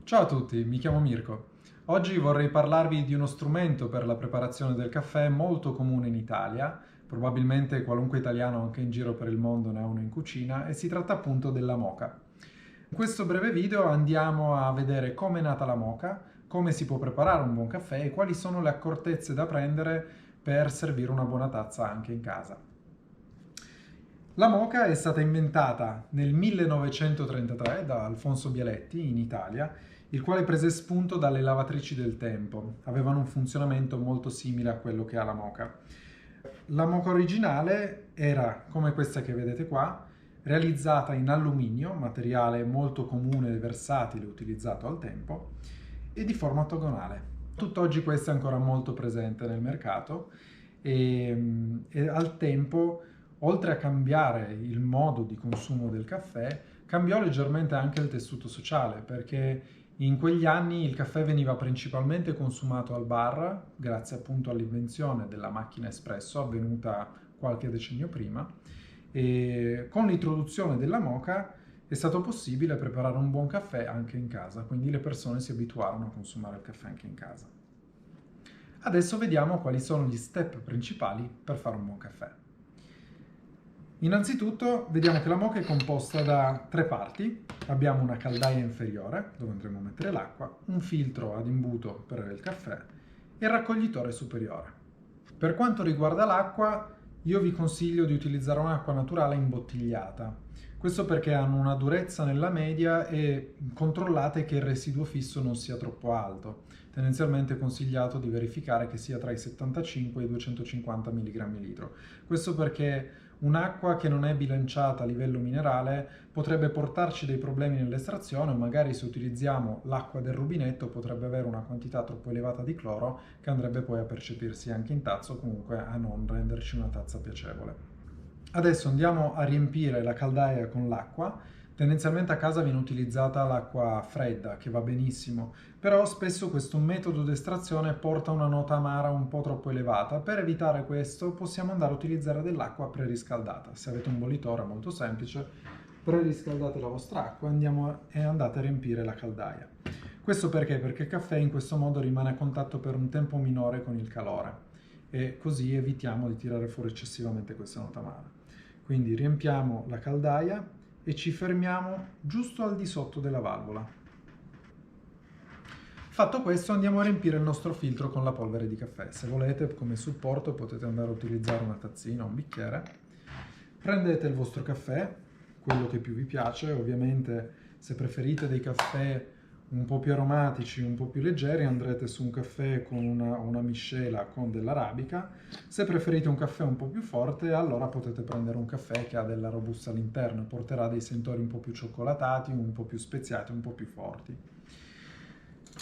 Ciao a tutti, mi chiamo Mirko. Oggi vorrei parlarvi di uno strumento per la preparazione del caffè molto comune in Italia, probabilmente qualunque italiano anche in giro per il mondo ne ha uno in cucina, e si tratta appunto della moka. In questo breve video andiamo a vedere come è nata la moka, come si può preparare un buon caffè e quali sono le accortezze da prendere per servire una buona tazza anche in casa. La moka è stata inventata nel 1933 da Alfonso Bialetti in Italia, il quale prese spunto dalle lavatrici del tempo. Avevano un funzionamento molto simile a quello che ha la moka. La moka originale era, come questa che vedete qua, realizzata in alluminio, materiale molto comune e versatile utilizzato al tempo, e di forma ottagonale. Tutt'oggi questa è ancora molto presente nel mercato e al tempo, oltre a cambiare il modo di consumo del caffè, cambiò leggermente anche il tessuto sociale, perché in quegli anni il caffè veniva principalmente consumato al bar, grazie appunto all'invenzione della macchina espresso, avvenuta qualche decennio prima, e con l'introduzione della moka è stato possibile preparare un buon caffè anche in casa, quindi le persone si abituarono a consumare il caffè anche in casa. Adesso vediamo quali sono gli step principali per fare un buon caffè. Innanzitutto vediamo che la moka è composta da tre parti. Abbiamo una caldaia inferiore, dove andremo a mettere l'acqua, un filtro ad imbuto per il caffè e il raccoglitore superiore. Per quanto riguarda l'acqua, io vi consiglio di utilizzare un'acqua naturale imbottigliata. Questo perché hanno una durezza nella media e controllate che il residuo fisso non sia troppo alto. Tendenzialmente è consigliato di verificare che sia tra i 75 e i 250 mg/l. Questo perché un'acqua che non è bilanciata a livello minerale potrebbe portarci dei problemi nell'estrazione o magari se utilizziamo l'acqua del rubinetto potrebbe avere una quantità troppo elevata di cloro che andrebbe poi a percepirsi anche in tazza o comunque a non renderci una tazza piacevole. Adesso andiamo a riempire la caldaia con l'acqua. Tendenzialmente a casa viene utilizzata l'acqua fredda, che va benissimo, però spesso questo metodo di estrazione porta una nota amara un po' troppo elevata. Per evitare questo possiamo andare a utilizzare dell'acqua preriscaldata. Se avete un bollitore è molto semplice, preriscaldate la vostra acqua e andate a riempire la caldaia. Questo perché? Perché il caffè in questo modo rimane a contatto per un tempo minore con il calore e così evitiamo di tirare fuori eccessivamente questa nota amara. Quindi riempiamo la caldaia e ci fermiamo giusto al di sotto della valvola. Fatto questo andiamo a riempire il nostro filtro con la polvere di caffè. Se volete come supporto potete andare a utilizzare una tazzina o un bicchiere. Prendete il vostro caffè, quello che più vi piace, ovviamente se preferite dei caffè un po' più aromatici, un po' più leggeri, andrete su un caffè con una miscela con dell'arabica. Se preferite un caffè un po' più forte, allora potete prendere un caffè che ha della robusta all'interno, porterà dei sentori un po' più cioccolatati, un po' più speziati, un po' più forti.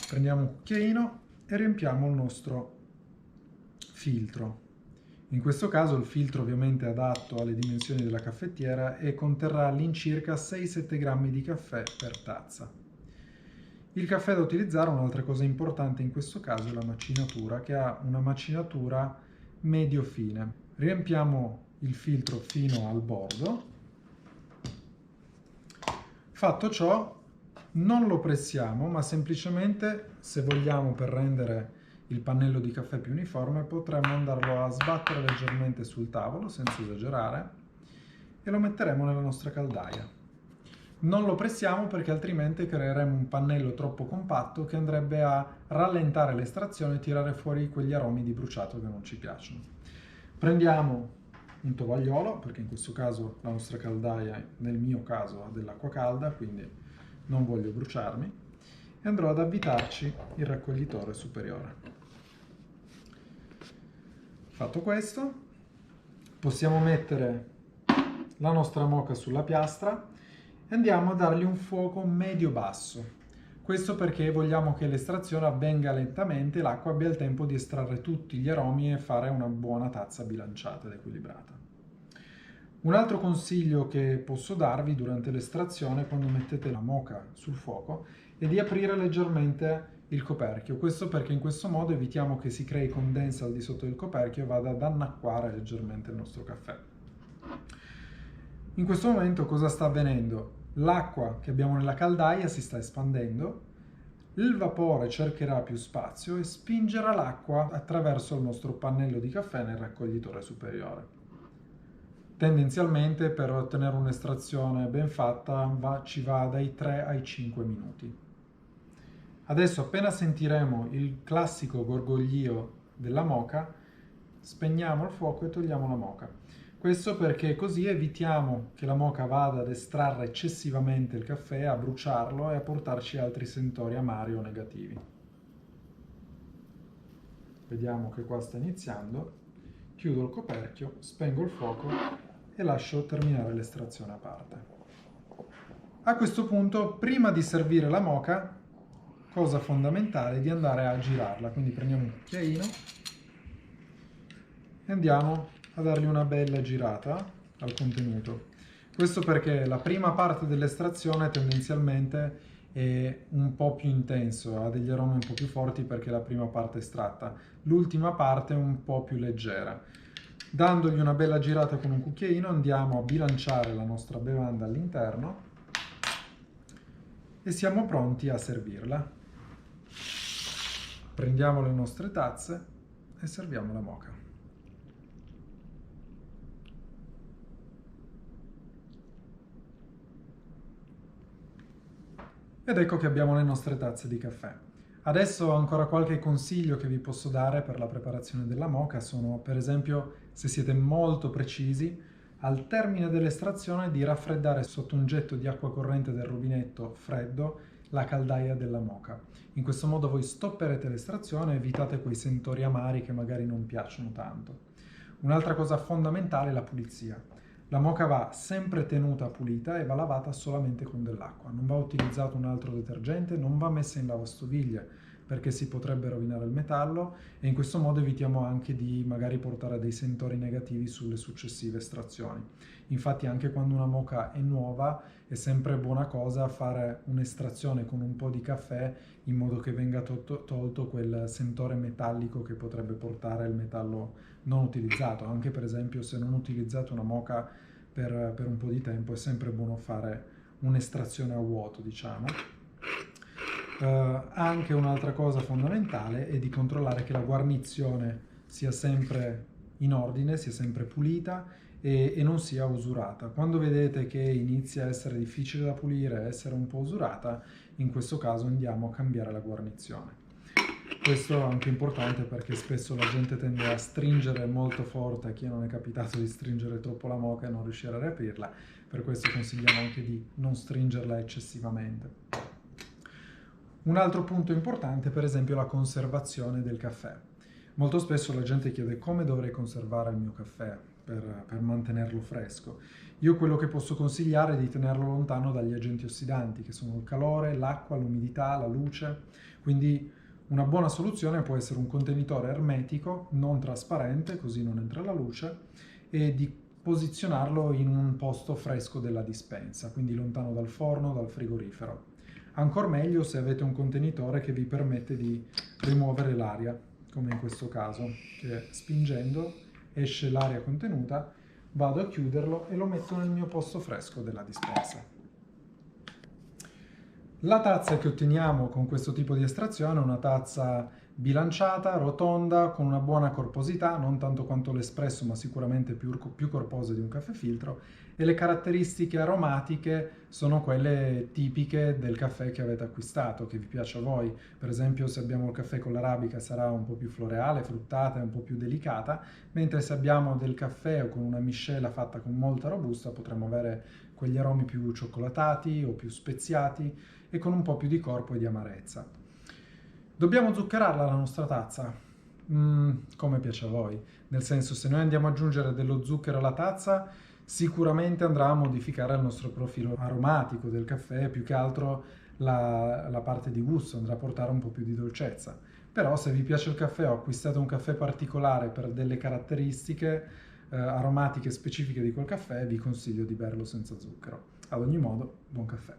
Prendiamo un cucchiaino e riempiamo il nostro filtro. In questo caso il filtro ovviamente è adatto alle dimensioni della caffettiera e conterrà all'incirca 6-7 grammi di caffè per tazza. Il caffè da utilizzare, un'altra cosa importante in questo caso, è la macinatura, che ha una macinatura medio-fine. Riempiamo il filtro fino al bordo. Fatto ciò, non lo pressiamo, ma semplicemente, se vogliamo, per rendere il pannello di caffè più uniforme, potremmo andarlo a sbattere leggermente sul tavolo, senza esagerare, e lo metteremo nella nostra caldaia. Non lo pressiamo perché altrimenti creeremo un pannello troppo compatto che andrebbe a rallentare l'estrazione e tirare fuori quegli aromi di bruciato che non ci piacciono. Prendiamo un tovagliolo, perché in questo caso la nostra caldaia, nel mio caso, ha dell'acqua calda, quindi non voglio bruciarmi, e andrò ad avvitarci il raccoglitore superiore. Fatto questo, possiamo mettere la nostra moka sulla piastra e andiamo a dargli un fuoco medio-basso. Questo perché vogliamo che l'estrazione avvenga lentamente e l'acqua abbia il tempo di estrarre tutti gli aromi e fare una buona tazza bilanciata ed equilibrata. Un altro consiglio che posso darvi durante l'estrazione, quando mettete la moka sul fuoco, è di aprire leggermente il coperchio. Questo perché in questo modo evitiamo che si crei condensa al di sotto del coperchio e vada ad annacquare leggermente il nostro caffè. In questo momento cosa sta avvenendo? L'acqua che abbiamo nella caldaia si sta espandendo, il vapore cercherà più spazio e spingerà l'acqua attraverso il nostro pannello di caffè nel raccoglitore superiore. Tendenzialmente per ottenere un'estrazione ben fatta ci va dai 3 ai 5 minuti. Adesso appena sentiremo il classico gorgoglio della moka, spegniamo il fuoco e togliamo la moka. Questo perché così evitiamo che la moka vada ad estrarre eccessivamente il caffè, a bruciarlo e a portarci altri sentori amari o negativi. Vediamo che qua sta iniziando. Chiudo il coperchio, spengo il fuoco e lascio terminare l'estrazione a parte. A questo punto, prima di servire la moka, cosa fondamentale è di andare a girarla. Quindi prendiamo un cucchiaino e andiamo a dargli una bella girata al contenuto. Questo perché la prima parte dell'estrazione tendenzialmente è un po' più intenso, ha degli aromi un po' più forti perché la prima parte è estratta. L'ultima parte è un po' più leggera. Dandogli una bella girata con un cucchiaino andiamo a bilanciare la nostra bevanda all'interno e siamo pronti a servirla. Prendiamo le nostre tazze e serviamo la moka. Ed ecco che abbiamo le nostre tazze di caffè. Adesso ancora qualche consiglio che vi posso dare per la preparazione della moka sono, per esempio, se siete molto precisi, al termine dell'estrazione di raffreddare sotto un getto di acqua corrente del rubinetto freddo la caldaia della moka. In questo modo voi stopperete l'estrazione e evitate quei sentori amari che magari non piacciono tanto. Un'altra cosa fondamentale è la pulizia. La moka va sempre tenuta pulita e va lavata solamente con dell'acqua. Non va utilizzato un altro detergente, non va messa in lavastoviglie perché si potrebbe rovinare il metallo e in questo modo evitiamo anche di magari portare dei sentori negativi sulle successive estrazioni. Infatti anche quando una moka è nuova è sempre buona cosa fare un'estrazione con un po' di caffè in modo che venga tolto quel sentore metallico che potrebbe portare il metallo non utilizzato. Anche per esempio se non utilizzate una moka per un po' di tempo è sempre buono fare un'estrazione a vuoto, diciamo. Anche un'altra cosa fondamentale è di controllare che la guarnizione sia sempre in ordine, sia sempre pulita e non sia usurata. Quando vedete che inizia a essere difficile da pulire, essere un po' usurata, in questo caso andiamo a cambiare la guarnizione. Questo è anche importante perché spesso la gente tende a stringere molto forte, a chi non è capitato di stringere troppo la moka e non riuscire a riaprirla, per questo consigliamo anche di non stringerla eccessivamente. Un altro punto importante, per esempio, è la conservazione del caffè. Molto spesso la gente chiede come dovrei conservare il mio caffè per mantenerlo fresco. Io quello che posso consigliare è di tenerlo lontano dagli agenti ossidanti, che sono il calore, l'acqua, l'umidità, la luce. Quindi una buona soluzione può essere un contenitore ermetico, non trasparente, così non entra la luce, e di posizionarlo in un posto fresco della dispensa, quindi lontano dal forno, dal frigorifero. Ancor meglio se avete un contenitore che vi permette di rimuovere l'aria, come in questo caso, che spingendo esce l'aria contenuta, vado a chiuderlo e lo metto nel mio posto fresco della dispensa. La tazza che otteniamo con questo tipo di estrazione è una tazza bilanciata, rotonda, con una buona corposità, non tanto quanto l'espresso, ma sicuramente più corposa di un caffè filtro, e le caratteristiche aromatiche sono quelle tipiche del caffè che avete acquistato, che vi piace a voi. Per esempio, se abbiamo il caffè con l'arabica sarà un po' più floreale, fruttata e un po' più delicata, mentre se abbiamo del caffè o con una miscela fatta con molta robusta potremo avere quegli aromi più cioccolatati o più speziati e con un po' più di corpo e di amarezza. Dobbiamo zuccherarla la nostra tazza? Come piace a voi. Nel senso, se noi andiamo ad aggiungere dello zucchero alla tazza, sicuramente andrà a modificare il nostro profilo aromatico del caffè, più che altro la parte di gusto, andrà a portare un po' più di dolcezza. Però se vi piace il caffè o acquistate un caffè particolare per delle caratteristiche, aromatiche specifiche di quel caffè, vi consiglio di berlo senza zucchero. Ad ogni modo, buon caffè.